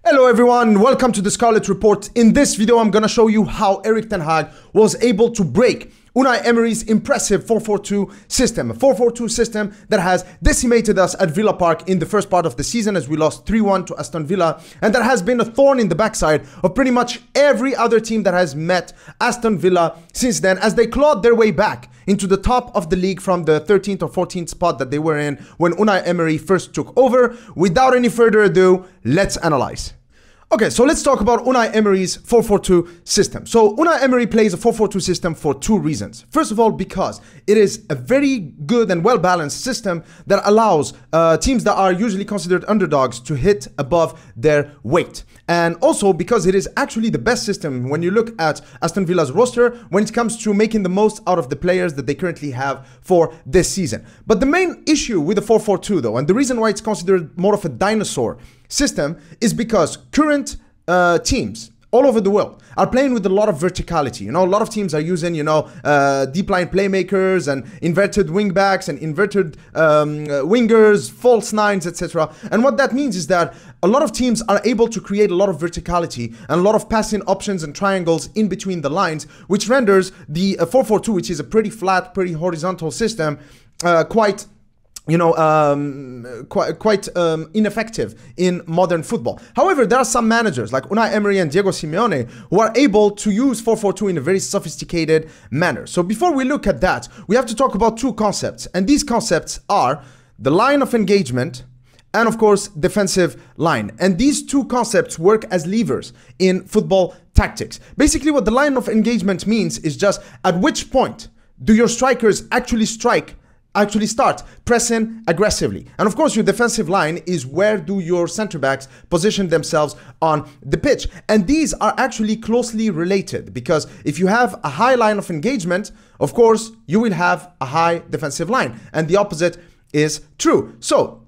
Hello everyone, welcome to the Scarlet Report. In this video, I'm gonna show you how Erik Ten Hag was able to break Unai Emery's impressive 4-4-2 system. A 4-4-2 system that has decimated us at Villa Park in the first part of the season as we lost 3-1 to Aston Villa, and that has been a thorn in the backside of pretty much every other team that has met Aston Villa since then, as they clawed their way back into the top of the league from the 13th or 14th spot that they were in when Unai Emery first took over. Without any further ado, let's analyze. Okay, so let's talk about Unai Emery's 4-4-2 system. So Unai Emery plays a 4-4-2 system for two reasons. First of all, because it is a very good and well-balanced system that allows teams that are usually considered underdogs to hit above their weight. And also because it is actually the best system when you look at Aston Villa's roster when it comes to making the most out of the players that they currently have for this season. But the main issue with the 4-4-2 though, and the reason why it's considered more of a dinosaur system, is because current teams all over the world are playing with a lot of verticality. You know, a lot of teams are using, deep line playmakers and inverted wingbacks and inverted wingers, false nines, etc. And what that means is that a lot of teams are able to create a lot of verticality and a lot of passing options and triangles in between the lines, which renders the 4-4-2, which is a pretty flat, pretty horizontal system, quite ineffective in modern football. However, there are some managers like Unai Emery and Diego Simeone who are able to use 4-4-2 in a very sophisticated manner. So before we look at that, we have to talk about two concepts. And these concepts are the line of engagement and of course defensive line. And these two concepts work as levers in football tactics. Basically what the line of engagement means is just at which point do your strikers actually start pressing aggressively. And of course, your defensive line is where do your center backs position themselves on the pitch. And these are actually closely related, because if you have a high line of engagement, of course, you will have a high defensive line. And the opposite is true. So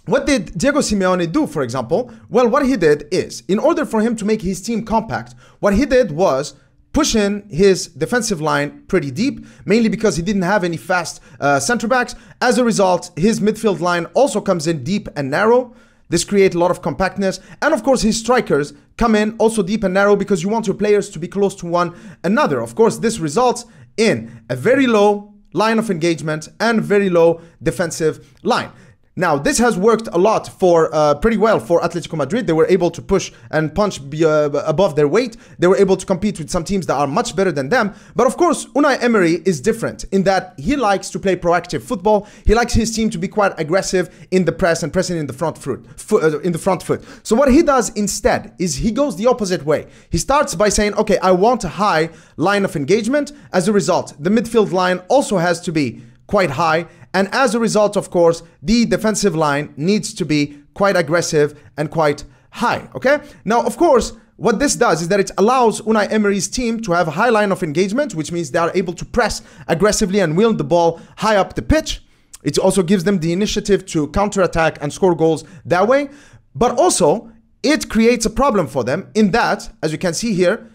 what did Diego Simeone do, for example? Well, what he did is, in order for him to make his team compact, what he did was pushing his defensive line pretty deep, mainly because he didn't have any fast center backs. As a result, his midfield line also comes in deep and narrow. This creates a lot of compactness. And of course, his strikers come in also deep and narrow because you want your players to be close to one another. Of course, this results in a very low line of engagement and very low defensive line. Now, this has worked a lot for pretty well for Atletico Madrid. They were able to push and punch above their weight. They were able to compete with some teams that are much better than them. But of course, Unai Emery is different in that he likes to play proactive football. He likes his team to be quite aggressive in the press and pressing in the front foot. So what he does instead is he goes the opposite way. He starts by saying, okay, I want a high line of engagement. As a result, the midfield line also has to be quite high. And as a result, of course, the defensive line needs to be quite aggressive and quite high, okay? Now, of course, what this does is that it allows Unai Emery's team to have a high line of engagement, which means they are able to press aggressively and wield the ball high up the pitch. It also gives them the initiative to counterattack and score goals that way. But also, it creates a problem for them in that, as you can see here,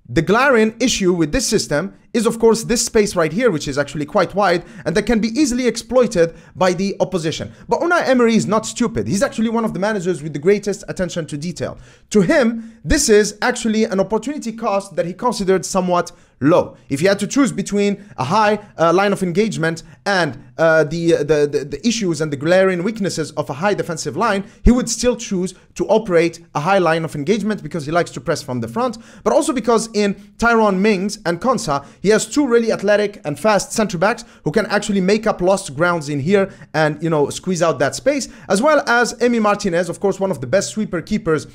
the glaring issue with this system is, of course, this space right here, which is actually quite wide and that can be easily exploited by the opposition. But Unai Emery is not stupid. He's actually one of the managers with the greatest attention to detail. To him, this is actually an opportunity cost that he considered somewhat low. If he had to choose between a high line of engagement and the issues and the glaring weaknesses of a high defensive line, he would still choose to operate a high line of engagement because he likes to press from the front, but also because in Tyrone Mings and Konsa, he has two really athletic and fast center backs who can actually make up lost grounds in here and, squeeze out that space, as well as Emi Martinez, of course, one of the best sweeper keepers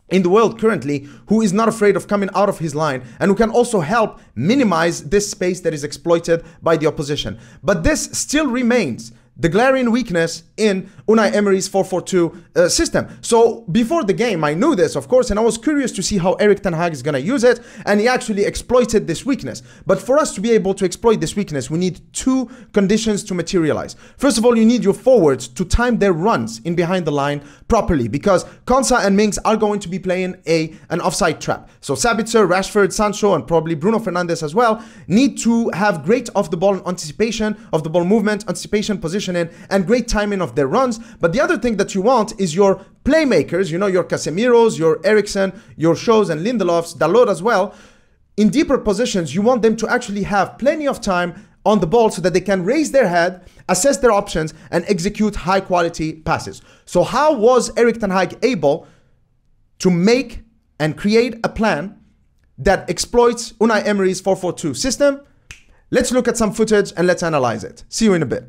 in the world currently, who is not afraid of coming out of his line and who can also help minimize this space that is exploited by the opposition. But this still remains the glaring weakness in Unai Emery's 4-4-2 system. So before the game, I knew this, of course, and I was curious to see how Erik Ten Hag is going to use it, and he actually exploited this weakness. But for us to be able to exploit this weakness, we need two conditions to materialize. First of all, you need your forwards to time their runs in behind the line properly, because Konsa and Mings are going to be playing an offside trap. So Sabitzer, Rashford, Sancho, and probably Bruno Fernandes as well need to have great off-the-ball anticipation, off-the-ball movement, anticipation, position, positioning and great timing of their runs. But the other thing that you want is your playmakers, you know, your Casemiros, your Eriksen, your Shaws and Lindelofs, Dalot as well. In deeper positions, you want them to actually have plenty of time on the ball so that they can raise their head, assess their options, and execute high quality passes. So how was Erik Ten Hag able to make and create a plan that exploits Unai Emery's 4-4-2 system? Let's look at some footage and let's analyze it. See you in a bit.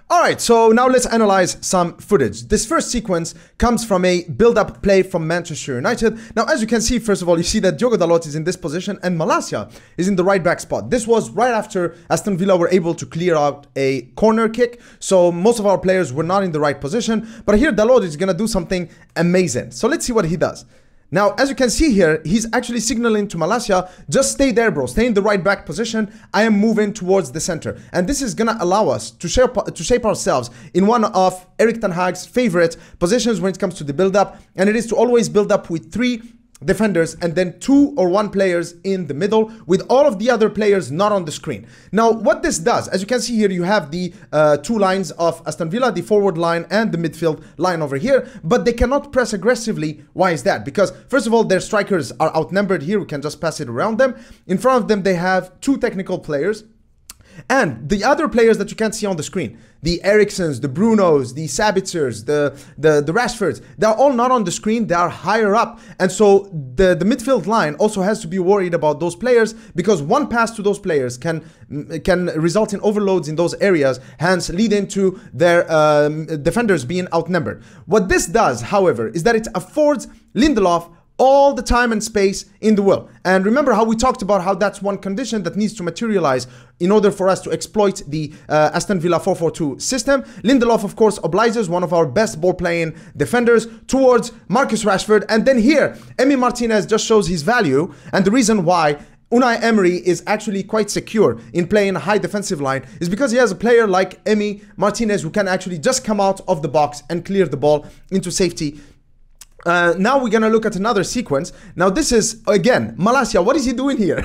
All right, so now let's analyze some footage. This first sequence comes from a build-up play from Manchester United. Now, as you can see, first of all, you see that Diogo Dalot is in this position and Malacia is in the right back spot. This was right after Aston Villa were able to clear out a corner kick. So most of our players were not in the right position. But here, Dalot is going to do something amazing. So let's see what he does. Now, as you can see here, he's actually signaling to Malacia, just stay there, bro. Stay in the right back position. I am moving towards the center. And this is going to allow us to shape ourselves in one of Erik Ten Hag's favorite positions when it comes to the build-up. And it is to always build up with 3 defenders and then 2 or 1 players in the middle with all of the other players not on the screen. Now, what this does, as you can see here, you have the 2 lines of Aston Villa, the forward line and the midfield line over here, but they cannot press aggressively. Why is that? Because first of all, their strikers are outnumbered here. We can just pass it around them. In front of them, they have 2 technical players. And the other players that you can't see on the screen, the Eriksens, the Brunos, the Sabitzers, the Rashfords, they're all not on the screen. They are higher up. And so the midfield line also has to be worried about those players, because one pass to those players can result in overloads in those areas, hence leading to their defenders being outnumbered. What this does, however, is that it affords Lindelof all the time and space in the world. And remember how we talked about how that's one condition that needs to materialize in order for us to exploit the Aston Villa 4-4-2 system. Lindelof, of course, obliges one of our best ball-playing defenders towards Marcus Rashford. And then here, Emi Martinez just shows his value and the reason why Unai Emery is actually quite secure in playing a high defensive line is because he has a player like Emi Martinez who can actually just come out of the box and clear the ball into safety. Now we're going to look at another sequence. Now this is, again, Malacia. What is he doing here?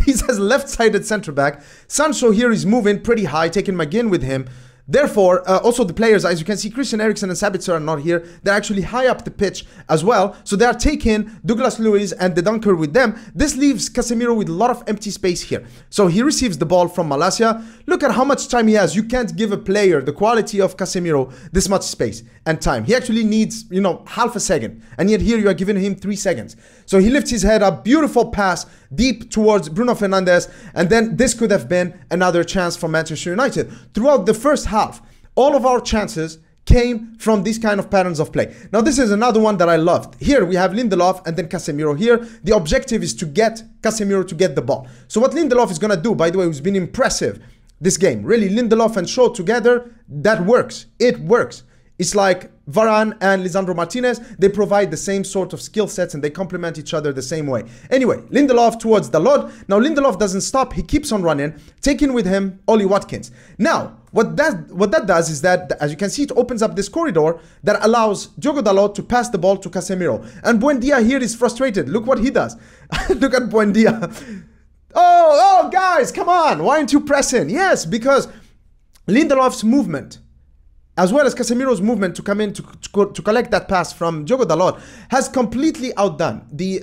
He says left-sided centre-back. Sancho here is moving pretty high, taking McGinn with him. Therefore, also the players, as you can see, Christian Eriksen and Sabitzer are not here. They're actually high up the pitch as well. So they are taking Douglas Luiz and the Dunker with them. This leaves Casemiro with a lot of empty space here. So he receives the ball from Malacia. Look at how much time he has. You can't give a player the quality of Casemiro this much space and time. He actually needs, you know, half a second. And yet here you are giving him 3 seconds. So he lifts his head up. Beautiful pass deep towards Bruno Fernandes. And then this could have been another chance for Manchester United. Throughout the first half, all of our chances came from these kind of patterns of play. Now this is another one that I loved. Here we have Lindelof and then Casemiro here. The objective is to get Casemiro to get the ball. So what Lindelof is going to do, by the way, who's been impressive this game, really, Lindelof and Shaw together, that works. It works. It's like Varane and Lisandro Martinez. They provide the same sort of skill sets and they complement each other the same way. Anyway, Lindelof towards Dalot. Now Lindelof doesn't stop. He keeps on running, taking with him Ollie Watkins. Now, what that does is that, as you can see, it opens up this corridor that allows Diogo Dalot to pass the ball to Casemiro. And Buendia here is frustrated. Look what he does. Look at Buendia. Oh, guys, come on. Why aren't you pressing? Yes, because Lindelof's movement, as well as Casemiro's movement to come in to collect that pass from Diogo Dalot, has completely outdone the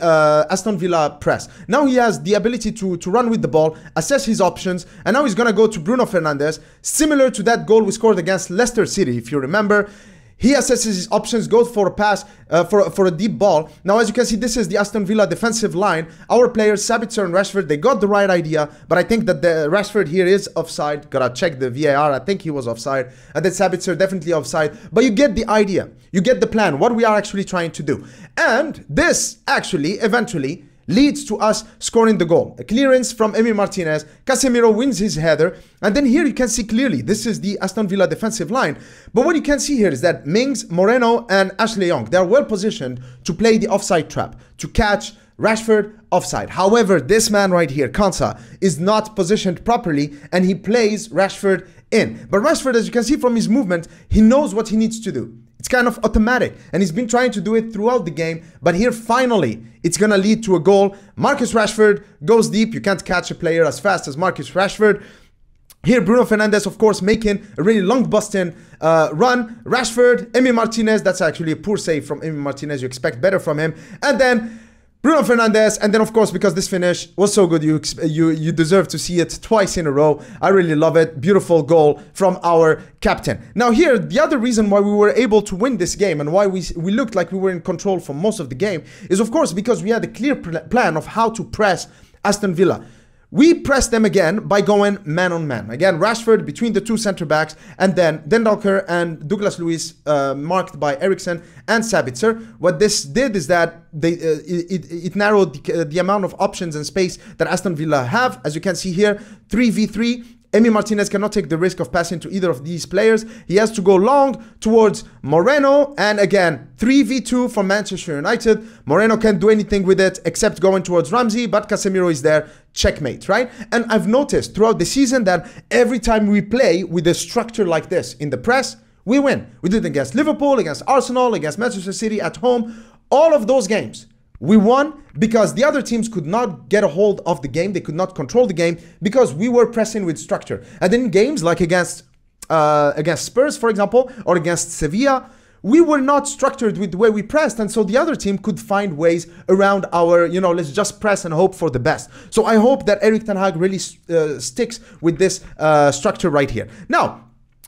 Aston Villa press. Now he has the ability to run with the ball, assess his options, and now he's going to go to Bruno Fernandes, similar to that goal we scored against Leicester City, if you remember. He assesses his options, goes for a pass, for a deep ball. Now, as you can see, this is the Aston Villa defensive line. Our players, Sabitzer and Rashford, they got the right idea, but I think that the Rashford here is offside. Gotta check the VAR. I think he was offside. And then Sabitzer definitely offside. But you get the idea. You get the plan, what we are actually trying to do. And this actually, eventually, leads to us scoring the goal. A clearance from Emi Martinez. Casemiro wins his header. And then here you can see clearly, this is the Aston Villa defensive line. But what you can see here is that Mings, Moreno, and Ashley Young, they are well positioned to play the offside trap, to catch Rashford offside. However, this man right here, Konsa, is not positioned properly and he plays Rashford in. But Rashford, as you can see from his movement, he knows what he needs to do. It's kind of automatic, and he's been trying to do it throughout the game, but here finally it's going to lead to a goal. Marcus Rashford goes deep. You can't catch a player as fast as Marcus Rashford. Here, Bruno Fernandes, of course, making a really long busting run. Rashford, Emi Martinez, that's actually a poor save from Emi Martinez. You expect better from him. And then Bruno Fernandes, and then of course, because this finish was so good, you deserve to see it twice in a row. I really love it. Beautiful goal from our captain. Now here, the other reason why we were able to win this game and why we looked like we were in control for most of the game is of course because we had a clear plan of how to press Aston Villa. We pressed them again by going man on man. Again, Rashford between the two center backs, and then Dendalker and Douglas Luiz marked by Eriksen and Sabitzer. What this did is that it narrowed the amount of options and space that Aston Villa have. As you can see here, 3v3. Emi Martinez cannot take the risk of passing to either of these players. He has to go long towards Moreno. And again, 3v2 from Manchester United. Moreno can't do anything with it except going towards Ramsey, but Casemiro is there. Checkmate, right? And I've noticed throughout the season that every time we play with a structure like this in the press, we win. We did it against Liverpool, against Arsenal, against Manchester City at home. All of those games, we won because the other teams could not get a hold of the game. They could not control the game because we were pressing with structure. And in games like against Spurs, for example, or against Sevilla, we were not structured with the way we pressed. And so the other team could find ways around our, let's just press and hope for the best. So I hope that Erik Ten Hag really sticks with this structure right here. Now,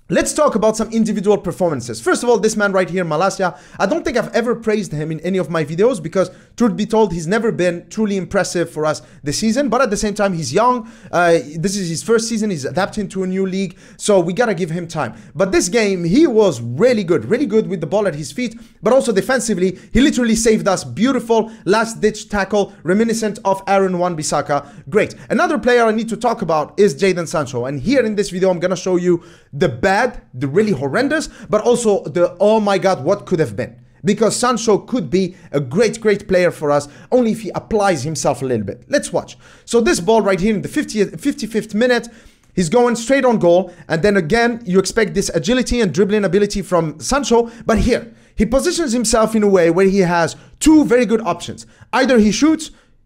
let's talk about some individual performances. First of all, this man right here, Malacia, I don't think I've ever praised him in any of my videos because, truth be told, he's never been truly impressive for us this season. But at the same time, he's young. This is his first season. He's adapting to a new league. So we got to give him time. But this game, he was really good with the ball at his feet. But also defensively, he literally saved us. Beautiful last-ditch tackle, reminiscent of Aaron Wan-Bissaka. Great. Another player I need to talk about is Jadon Sancho. And here in this video, I'm going to show you the bad, the really horrendous, but also the oh my god, what could have been. Because Sancho could be a great player for us only if he applies himself a little bit. Let's watch. So this ball right here in the 55th minute, he's going straight on goal, and then again you expect this agility and dribbling ability from Sancho, but here he positions himself in a way where he has two very good options. Either he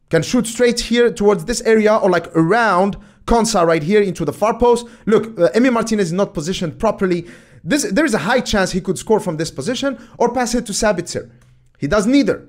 can shoot straight here towards this area, or like around Konsa right here into the far post. Look, Emi Martinez is not positioned properly. There is a high chance he could score from this position or pass it to Sabitzer. He does neither.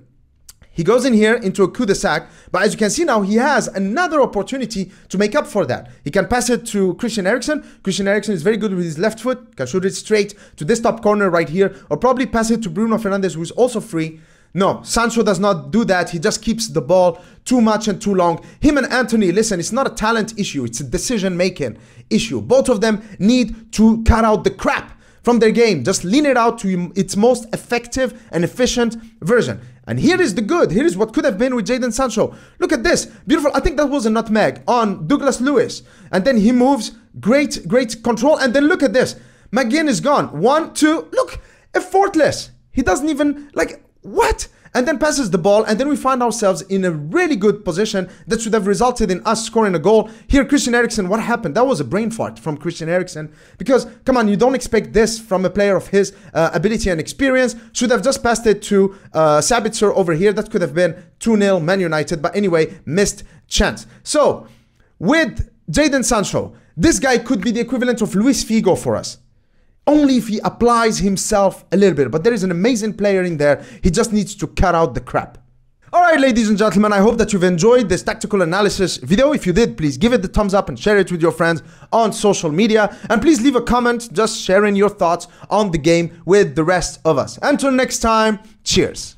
He goes in here into a cul-de-sac, but as you can see now, he has another opportunity to make up for that. He can pass it to Christian Eriksen. Christian Eriksen is very good with his left foot, can shoot it straight to this top corner right here, or probably pass it to Bruno Fernandes, who is also free. No, Sancho does not do that. He just keeps the ball too much and too long. Him and Anthony, listen, it's not a talent issue. It's a decision-making issue. Both of them need to cut out the crap from their game. Just lean it out to its most effective and efficient version. And here is the good. Here is what could have been with Jadon Sancho. Look at this. Beautiful. I think that was a nutmeg on Douglas Luiz. And then he moves. Great control. And then look at this. McGinn is gone. 1, 2. Look, effortless. He doesn't even, what? And then passes the ball, and then we find ourselves in a really good position that should have resulted in us scoring a goal. Here, Christian Eriksen, what happened? That was a brain fart from Christian Eriksen, because, come on, you don't expect this from a player of his ability and experience. Should have just passed it to Sabitzer over here. That could have been 2-0 Man United, but anyway, missed chance. So, with Jadon Sancho, this guy could be the equivalent of Luis Figo for us. Only if he applies himself a little bit. But there is an amazing player in there. He just needs to cut out the crap. Alright, ladies and gentlemen, I hope that you've enjoyed this tactical analysis video. If you did, please give it the thumbs up and share it with your friends on social media. And please leave a comment just sharing your thoughts on the game with the rest of us. Until next time, cheers.